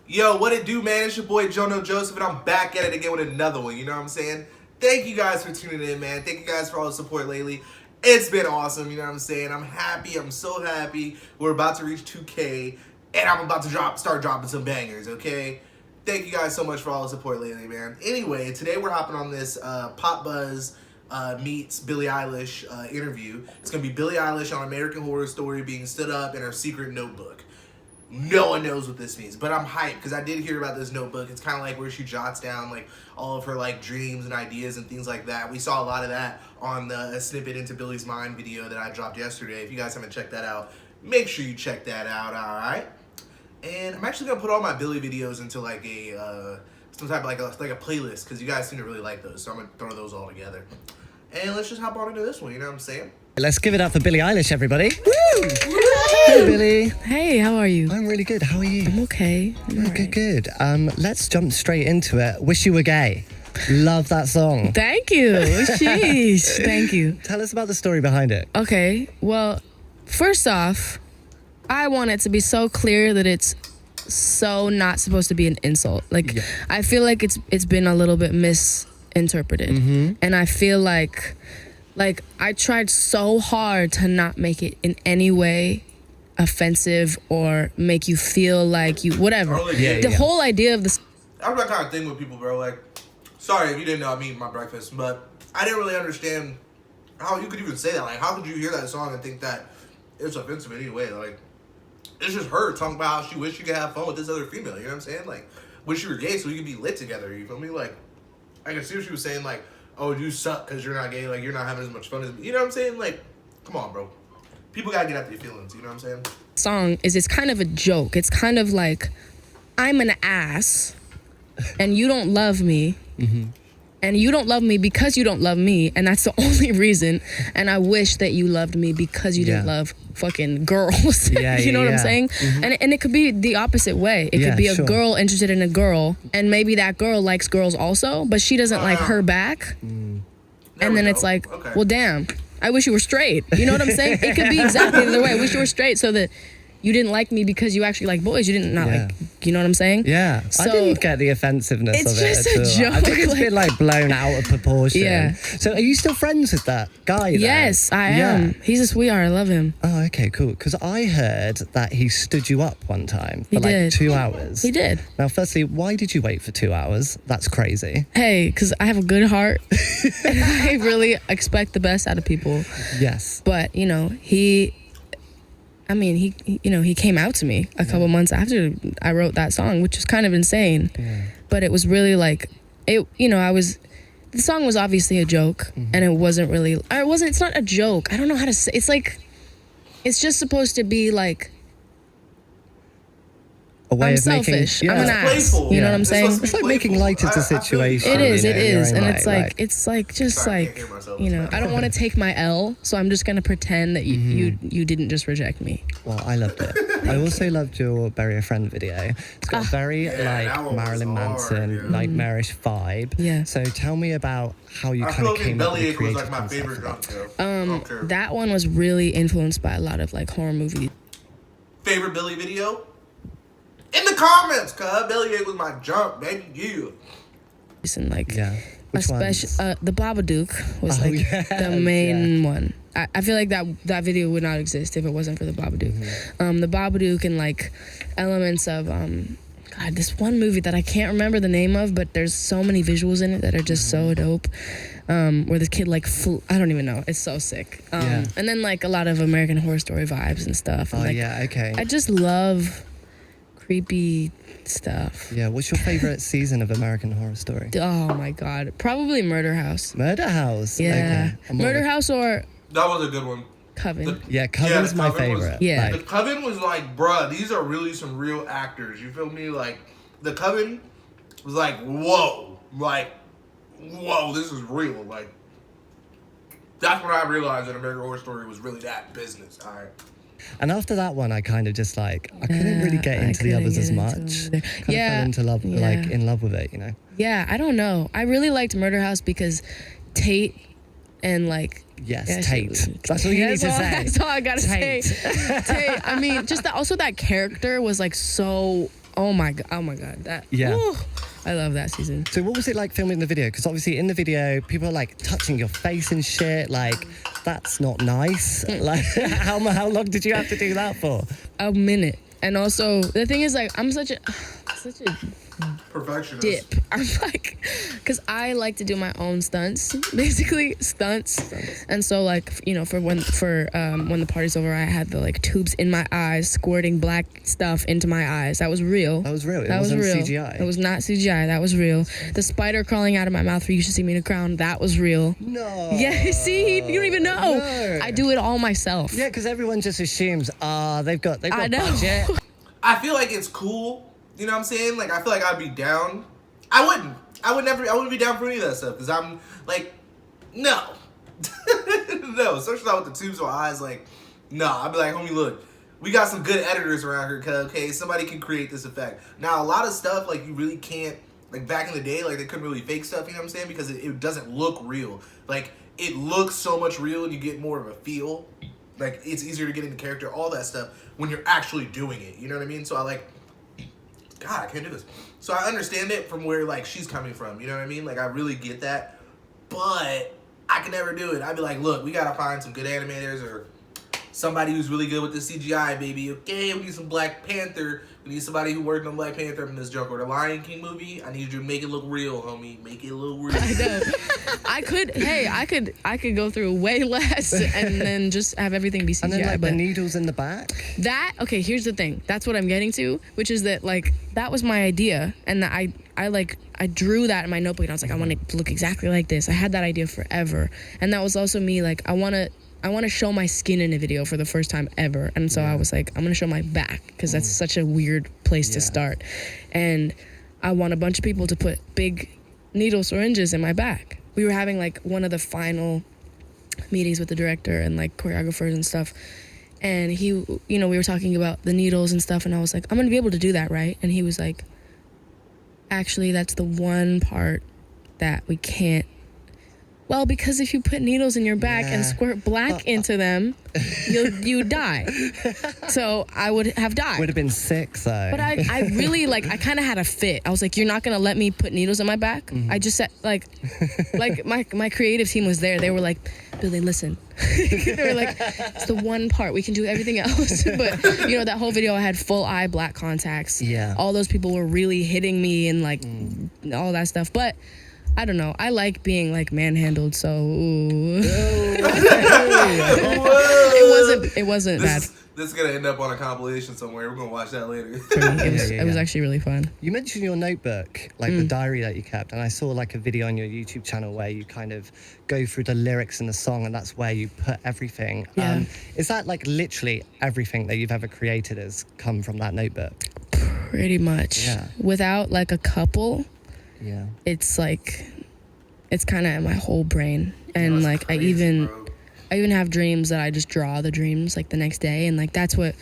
Yo, what it do, man? It's your boy Joenojoseph, and I'm back at it again with another one, you know what I'm saying? Thank you guys for tuning in, man. Thank you guys for all the support lately. It's been awesome, you know what I'm saying? I'm happy, I'm so happy. We're about to reach 2K, and I'm about to start dropping some bangers, okay? Thank you guys so much for all the support lately, man. Anyway, today we're hopping on this Pop Buzz meets Billie Eilish interview. It's going to be Billie Eilish on American Horror Story being stood up in her secret notebook. No one knows what this means, but I'm hyped because I did hear about this notebook. It's kind of like where she jots down like all of her like dreams and ideas and things like that. We saw a lot of that on the Snippet Into Billie's Mind video that I dropped yesterday. If you guys haven't checked that out, make sure you check that out, all right? And I'm actually going to put all my Billie videos into like a some type of like a playlist because you guys seem to really like those, so I'm going to throw those all together. And let's just hop on into this one, you know what I'm saying? Let's give it up for Billie Eilish, everybody. Woo! Hey, Billie. Hey, how are you? I'm really good. How are you? I'm okay. Good. Let's jump straight into it. Wish You Were Gay. Love that song. Thank you. Sheesh. Thank you. Tell us about the story behind it. Okay. Well, first off, I want it to be so clear that it's so not supposed to be an insult. Like, I feel like it's been a little bit misinterpreted. Mm-hmm. And I feel like I tried so hard to not make it in any way offensive or make you feel like you whatever. The whole idea of this. I have that kind of thing with people, bro. Like, sorry if you didn't know I'm eating my breakfast, but I didn't really understand how you could even say that. Like, how could you hear that song and think that it's offensive in any way? Like, it's just her talking about how she wished she could have fun with this other female. You know what I'm saying? Like, wish you were gay so we could be lit together. You feel me? Like, I can see what she was saying. Like, oh, you suck because you're not gay. Like, you're not having as much fun as me. You know what I'm saying? Like, come on, bro. People gotta get out their feelings. You know what I'm saying? Song it's kind of a joke. It's kind of like, I'm an ass, and you don't love me, and you don't love me because you don't love me, and that's the only reason. And I wish that you loved me because you didn't love fucking girls. You know what I'm saying? And it could be the opposite way. It could be a girl interested in a girl, and maybe that girl likes girls also, but she doesn't like her back. And then it's like, well, damn, I wish you were straight. You know what I'm saying? It could be exactly the other way. I wish you were straight so that you didn't like me because you actually like boys. You didn't like, you know what I'm saying? Yeah. So, I didn't get the offensive-ness of it. It's just a joke. I think it's been like blown out of proportion. Yeah. So are you still friends with that guy then? Yes, I am. He's a sweetheart. I love him. Oh, okay, cool. Because I heard that he stood you up one time for like 2 hours. He did. Now, firstly, why did you wait for 2 hours? That's crazy. Hey, because I have a good heart. And I really expect the best out of people. Yes. But, you know, he came out to me a couple months after I wrote that song, which is kind of insane. Yeah. But it was really like, the song was obviously a joke, and it's not a joke. I don't know how to say, it's like, it's just supposed to be like, I'm selfish. I'm an ass. Playful. You know what I'm saying? It's like making light of the situation. It is. And right, it's like, you know, I don't want to take my L, so I'm just going to pretend that you didn't just reject me. Well, I loved it. I also loved your Bury a Friend video. It's got a very Marilyn Manson, nightmarish vibe. Yeah. So tell me about how you kind of came up with the creative concept of that. That one was really influenced by a lot of like horror movies. Favorite Billie video? In the comments, cuz Bellyache was my jump, baby. Yeah. And like, which ones? The Babadook was the main one. I feel like that video would not exist if it wasn't for the Babadook. The Babadook and like elements of this one movie that I can't remember the name of, but there's so many visuals in it that are just so dope. Where the kid like I don't even know. It's so sick. And then like a lot of American Horror Story vibes and stuff. And, I just love creepy stuff. Yeah, what's your favorite season of American Horror Story? Oh my god, probably Murder House. Murder House? Yeah. Okay. Murder House or... That was a good one. Coven. Coven's my favorite. The Coven was like, bruh, these are really some real actors. You feel me? Like, the Coven was like, whoa. Like, whoa, this is real. Like, that's when I realized that American Horror Story was really that business. All right. And after that one, I kind of just like, I couldn't really get into the others as much. Kind of fell into love, like in love with it, you know? Yeah, I don't know. I really liked Murder House because Tate and like... Yes, Tate. That's what you need to say. That's all I gotta say. Tate. I mean, just also that character was like so Oh my god, that. Yeah. Woo, I love that season. So what was it like filming the video? Because obviously in the video, people are like touching your face and shit. Like, that's not nice. Like, how long did you have to do that for? A minute. And also, the thing is, like, I'm such a perfectionist. dip. I'm like, because I like to do my own stunts, basically stunts. And so, like, you know, for when the party's over, I had the like tubes in my eyes, squirting black stuff into my eyes. That was real. That was real. That was real. CGI. It was not CGI. That was real. The spider crawling out of my mouth for You Should See Me in a Crown. That was real. No. Yeah. See, you don't even know. No. I do it all myself. Yeah, because everyone just assumes, they've got I know. budget. I feel like it's cool. You know what I'm saying? Like, I feel like I'd be down. I wouldn't be down for any of that stuff. Because I'm like, no. No, especially not with the tubes on eyes. Like, no. I'd be like, homie, look. We got some good editors around here. Okay, somebody can create this effect. Now, a lot of stuff, like, you really can't. Like, back in the day, like, they couldn't really fake stuff. You know what I'm saying? Because it doesn't look real. Like, it looks so much real and you get more of a feel. Like, it's easier to get into character, all that stuff, when you're actually doing it. You know what I mean? So I like, God, I can't do this. So I understand it from where, like, she's coming from. You know what I mean? Like, I really get that. But I can never do it. I'd be like, look, we got to find some good animators or somebody who's really good with the CGI, baby. Okay, we need some Black Panther. We need somebody who worked on Black Panther in this joke. Or the Lion King movie. I need you to make it look real, homie. Make it look real. I know. I could go through way less and then just have everything be CGI. And then like but the needles in the back. okay, here's the thing. That's what I'm getting to, which is that like that was my idea, and that I drew that in my notebook, and I was like, I want it to look exactly like this. I had that idea forever, and that was also me. Like, I want to show my skin in a video for the first time ever, and so I was like, I'm gonna show my back because that's such a weird place to start, and I want a bunch of people to put big needle syringes in my back. We were having like one of the final meetings with the director and like choreographers and stuff, and he, you know, we were talking about the needles and stuff, and I was like, I'm gonna be able to do that, right? And he was like, actually, that's the one part that we can't. Well, because if you put needles in your back and squirt black into them, you die. So I would have died. Would have been sick though. But I really like, I kind of had a fit. I was like, you're not gonna let me put needles in my back? Mm-hmm. I just said like my creative team was there. They were like, Billie, listen. They were like, it's the one part, we can do everything else. But you know, that whole video I had full eye black contacts. Yeah. All those people were really hitting me and like all that stuff. But I don't know. I like being like manhandled, so it wasn't bad. This is gonna end up on a compilation somewhere. We're gonna watch that later. It was actually really fun. You mentioned your notebook, like the diary that you kept, and I saw like a video on your YouTube channel where you kind of go through the lyrics in the song, and that's where you put everything. Yeah. Is that like literally everything that you've ever created has come from that notebook? Pretty much. Yeah. Without like a couple. Yeah. It's like, it's kind of in my whole brain, and That's like crazy, I even have dreams that I just draw the dreams like the next day, and like that's what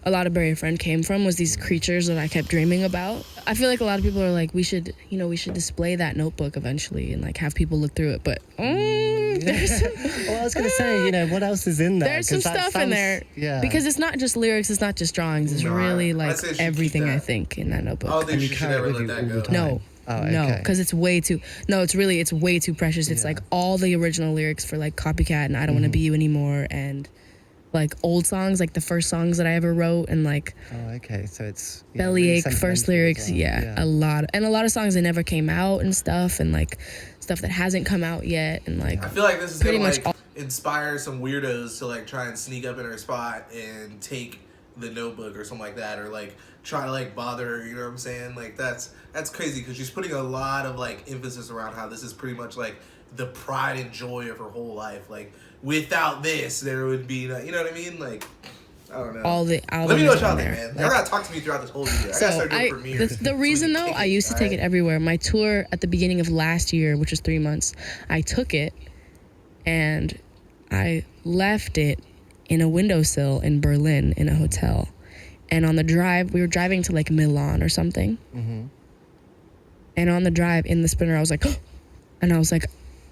a lot of Bury a Friend came from, was these creatures that I kept dreaming about. I feel like a lot of people are like, we should display that notebook eventually and like have people look through it, but there's Well, I was gonna say, you know, what else is in there? there's some stuff in there, because it's not just lyrics, it's not just drawings, it's really like say she keep everything that. I think in that notebook. I don't think And you she should carry it ever with let you that all go. the time. No. Oh, No, okay. because it's way too. No, it's way too precious. It's like all the original lyrics for like Copycat and I Don't Want to Be You Anymore, and like old songs, like the first songs that I ever wrote, and like Oh, okay. So it's Bellyache really first sentimental lyrics. as well. Yeah, a lot of songs that never came out and stuff, and like stuff that hasn't come out yet, and like I feel like this is pretty gonna much like all- inspire some weirdos to like try and sneak up in her spot and take the notebook or something like that, or like try to like bother her, you know what I'm saying? Like that's crazy, because she's putting a lot of like emphasis around how this is pretty much like the pride and joy of her whole life. Like without this, there would be no, you know what I mean? Like I don't know. all the albums. Let me know what y'all on think, there. man. Y'all gotta talk to me throughout this whole video. I gotta start doing premieres. The reason though, I used to take it everywhere. My tour at the beginning of last year, which was 3 months, I took it and I left it in a windowsill in Berlin in a hotel. And on the drive, we were driving to like Milan or something. Mm-hmm. And on the drive in the sprinter, I was like, and I was like,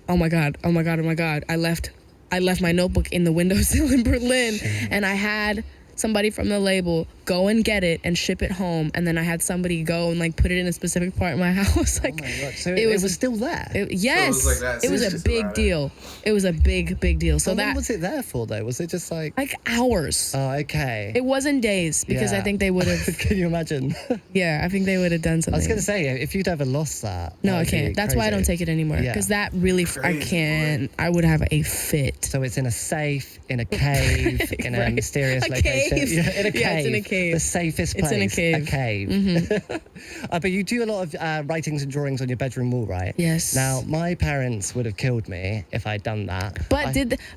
oh my God. I left my notebook in the windowsill in Berlin. And I had somebody from the label go and get it and ship it home, and then I had somebody go and like put it in a specific part of my house. Like, Oh my God. So it was still there? yes, So it was like that. it was It's a just big about it. deal. It was a big deal. So How long that was it there for, though? Was it just like... hours. Oh, okay. It wasn't days because I Yeah. think they would have. Can you imagine? Yeah, I think they would have done something. I was going to say, if you'd ever lost that... No, that I would be can't. That's why I don't crazy. take it anymore. Yeah. Because that really, I Crazy, can't. I would have a fit. So it's in a safe, in a cave, in a Right. mysterious A location. cave. Yeah, in a cave. Yeah, it's in a cave. The safest It's place. in a cave. But you do a lot of writings and drawings on your bedroom wall, right? Yes. Now, my parents would have killed me if I'd done that. But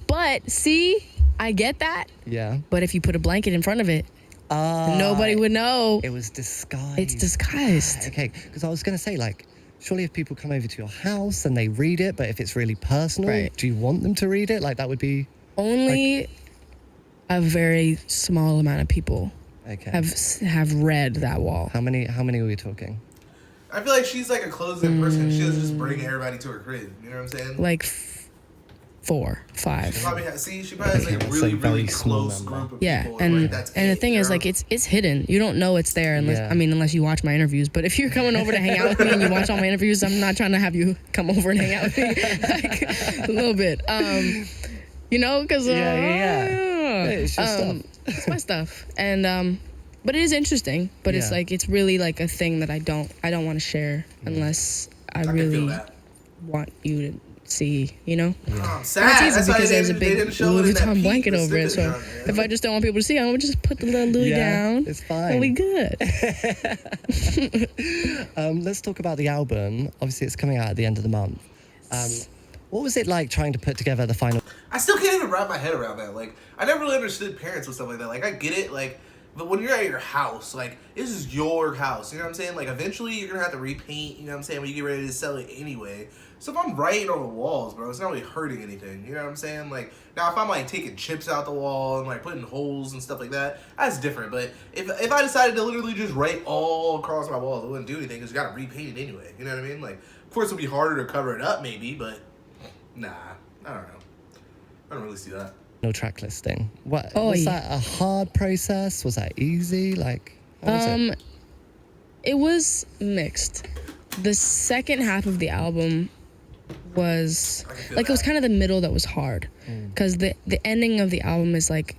but see, I get that. Yeah. But if you put a blanket in front of it, nobody would know. It was disguised. It's disguised. Okay, because I was going to say, like, surely if people come over to your house and they read it, but if it's really personal, Right. do you want them to read it? Like, that would be... Only a very small amount of people Okay. have read that wall. How many are we talking? I feel like she's like a closed-in person. She doesn't just bring everybody to her crib. You know what I'm saying? Like 4, 5. She probably has like a That's really, a very really small close number. group of Yeah, people. and like, that's the it, thing you is, know? like, it's hidden. You don't know it's there unless Yeah. unless you watch my interviews. But if you're coming over to hang out with me and you watch all my interviews, I'm not trying to have you come over and hang out with me. Like, a little bit, you know, because Yeah, it's your stuff. It's my stuff, and but it is interesting. But it's Yeah. like it's really like a thing that I don't want to share unless I can feel really that. want you to see. You know. I'm sad. And it's easy That's why because they there's a didn't- they big didn't show it Louis in that Vuitton peak blanket over it. So Pacific on there. if I just don't want people to see, I'm gonna just put the little Louis Yeah, down. it's fine. And we good. Let's talk about the album. Obviously, it's coming out at the end of the month. What was it like trying to put together the final... I still can't even wrap my head around that. Like, I never really understood parents and stuff like that. Like, I get it, like, but when you're at your house, like, this is your house. You know what I'm saying? Like, eventually you're gonna have to repaint, you know what I'm saying, when you get ready to sell it anyway. So if I'm writing on the walls, bro, it's not really hurting anything. You know what I'm saying? Like, now if I'm, like, taking chips out the wall and, like, putting holes and stuff like that, that's different. But if I decided to literally just write all across my walls, it wouldn't do anything because you gotta repaint it anyway. You know what I mean? Like, of course, it'll be harder to cover it up, maybe, but nah, I don't know. I don't really see that. No track listing. What Oh, was yeah. that a hard process? Was that easy? Like, how was it? It was mixed. The second half of the album was I can feel like it was that. kind of the middle that was hard because the ending of the album is like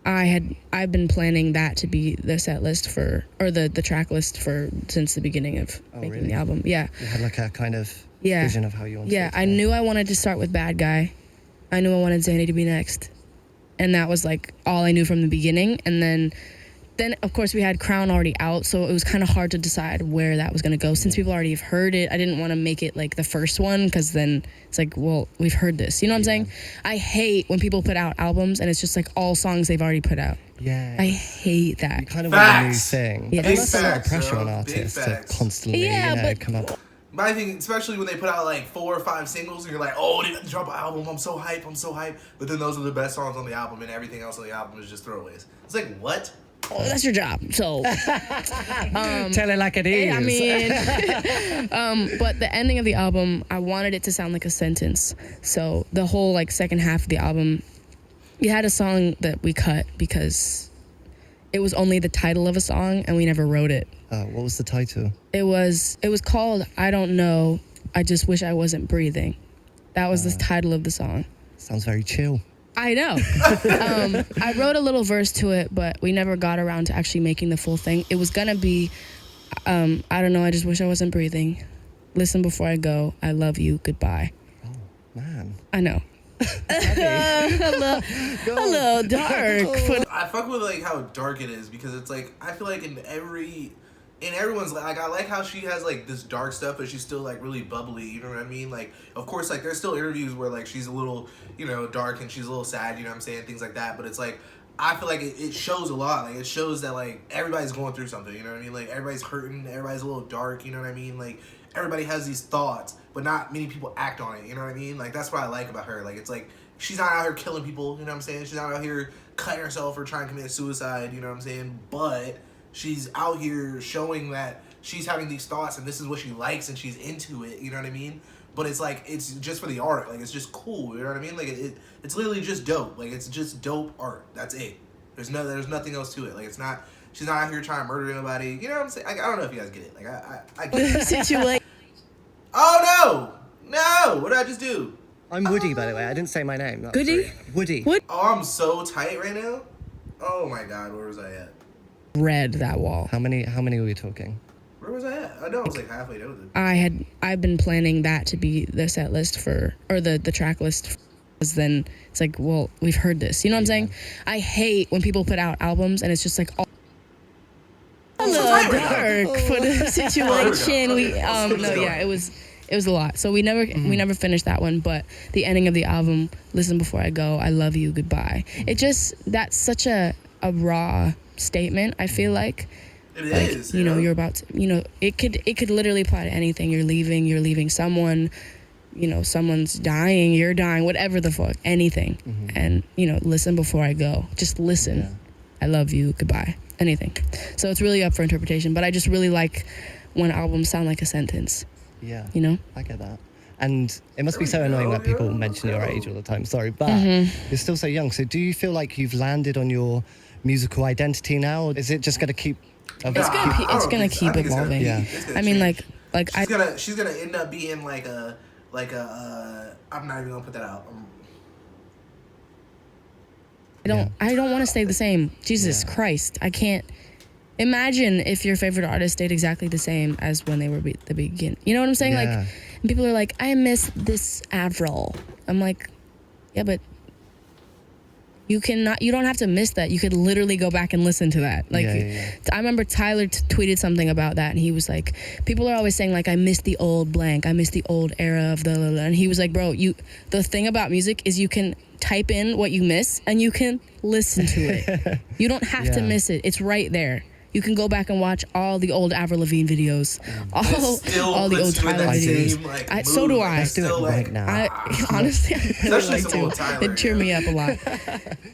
I've been planning that to be the set list for or the track list for since the beginning of making really? the album. Yeah. You had like a kind of Yeah. vision of how you wanted Yeah, it to I go. knew I wanted to start with Bad Guy. I knew I wanted Zanny to be next. And that was like all I knew from the beginning. And then of course we had Crown already out, so it was kind of hard to decide where that was going to go. Since people already have heard it, I didn't want to make it like the first one because then it's like, well, we've heard this. You know what I'm saying? I hate when people put out albums and it's just like all songs they've already put out. Yeah. I hate that. You kind of want a new Facts. thing. Yeah. But Big that's a lot of facts, pressure bro. on Big artists to facts. constantly, Yeah, you know, but- come up. But I think, especially when they put out like 4 or 5 singles, and you're like, "Oh, they got to drop an album! I'm so hype! I'm so hype!" But then those are the best songs on the album, and everything else on the album is just throwaways. It's like, what? Oh, that's your job. So Tell it like it is. I mean, but the ending of the album, I wanted it to sound like a sentence. So the whole like second half of the album, we had a song that we cut because it was only the title of a song and we never wrote it. What was the title? It was called I Don't Know, I Just Wish I Wasn't Breathing. That was the title of the song. Sounds very chill. I know. I wrote a little verse to it, but we never got around to actually making the full thing. It was gonna be, I don't know, I just wish I wasn't breathing. Listen before I go. I love you. Goodbye. Man. I know. a little dark. But I fuck with like how dark it is because it's like I feel like in everyone's like I like how she has like this dark stuff, but she's still like really bubbly. You know what I mean? Like, of course, like there's still interviews where like she's a little, you know, dark and she's a little sad. You know what I'm saying? Things like that. But it's like I feel like it shows a lot. Like it shows that like everybody's going through something. You know what I mean? Like everybody's hurting. Everybody's a little dark. You know what I mean? Like everybody has these thoughts, but not many people act on it. You know what I mean? Like that's what I like about her. Like it's like she's not out here killing people. You know what I'm saying? She's not out here cutting herself or trying to commit suicide. You know what I'm saying? But she's out here showing that she's having these thoughts and this is what she likes and she's into it, you know what I mean? But it's like, it's just for the art, like it's just cool, you know what I mean? Like it's literally just dope, like it's just dope art, that's it. There's nothing else to it, like it's not, She's not out here trying to murder anybody. You know what I'm saying? Like, I don't know if you guys get it. Like, I get it. Situation. Oh, no! What did I just do? I'm Woody, by the way. I didn't say my name. That's Goody? rude. Woody. What? Oh, I'm so tight right now. Oh, my God. Where was I at? Read that wall. How many were we talking? Where was I at? I know I was like halfway done with it. I've been planning that to be the set list or the track list. Because then it's like, well, we've heard this. You know what I'm saying? I hate when people put out albums and it's just like, all dark for the situation. It was a lot. So we never finished that one. But the ending of the album, Listen Before I Go, I Love You, Goodbye. It just, that's such a raw statement, I feel like. It like, is. You know, you're about to, you know, it could literally apply to anything. You're leaving someone, you know, someone's dying, you're dying, whatever the fuck, anything. And, you know, listen before I go. Just listen. Yeah. I love you, goodbye, anything. So it's really up for interpretation. But I just really like when albums sound like a sentence. Yeah. You know? I get that. And it must be so annoying that people mention your age all the time. Sorry, but you're still so young. So do you feel like you've landed on your musical identity now? Or is it just going to keep... It's gonna keep evolving. Yeah. I mean, like she's gonna end up being like a I'm not even gonna put that out. I don't want to stay the same. Jesus Christ, I can't imagine if your favorite artist stayed exactly the same as when they were the beginning. You know what I'm saying? Yeah. Like, and people are like, I miss this Avril. I'm like, yeah, but you don't have to miss that. You could literally go back and listen to that. Like, I remember Tyler tweeted something about that, and he was like, people are always saying, like, I miss the old blank. I miss the old era of the... And he was like, bro, the thing about music is you can type in what you miss, and you can listen to it. You don't have to miss it. It's right there. You can go back and watch all the old Avril Lavigne videos, all the old Tyler videos. So do I. Let's do it right now. Honestly, I really like to. It'd cheer me up a lot.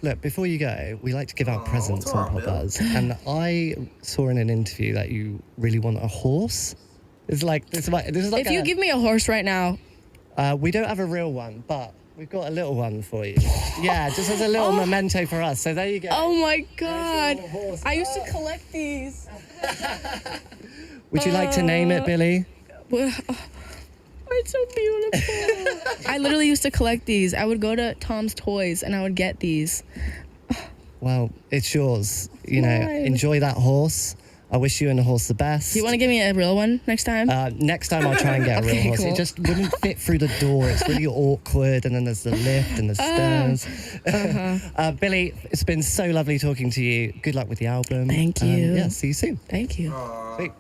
Look, before you go, we like to give out presents on Pop Buzz, and I saw in an interview that you really want a horse. It's like this is like if you give me a horse right now, we don't have a real one, but we've got a little one for you. Yeah, just as a little memento for us. So there you go. Oh my God! I used to collect these. Would you like to name it, Billy? It's so beautiful. I literally used to collect these. I would go to Tom's Toys and I would get these. Well, it's yours. You know, enjoy that horse. I wish you and the horse the best. Do you want to give me a real one next time? Next time I'll try and get a real horse. Cool. It just wouldn't fit through the door. It's really awkward, and then there's the lift and the stairs. Billy, it's been so lovely talking to you. Good luck with the album. Thank you. Yeah, see you soon. Thank you. Sweet.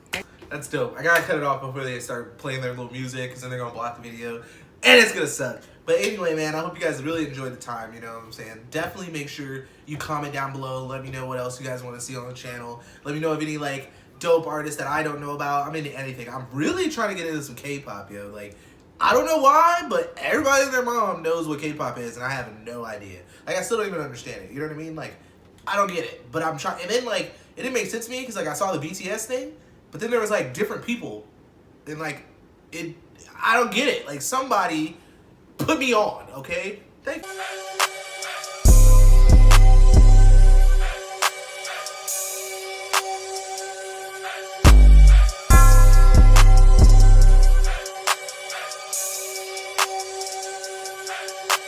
That's dope. I gotta cut it off before they start playing their little music, because then they're gonna block the video, and it's gonna suck. But anyway, man, I hope you guys really enjoyed the time, you know what I'm saying? Definitely make sure you comment down below. Let me know what else you guys want to see on the channel. Let me know if any, like, dope artists that I don't know about. I'm into anything. I'm really trying to get into some K-pop, yo. Like, I don't know why, but everybody and their mom knows what K-pop is, and I have no idea. Like, I still don't even understand it. You know what I mean? Like, I don't get it. But I'm trying. And then, like, it didn't make sense to me because, like, I saw the BTS thing, but then there was, like, different people. And, like, I don't get it. Like, somebody put me on, okay? Thank you.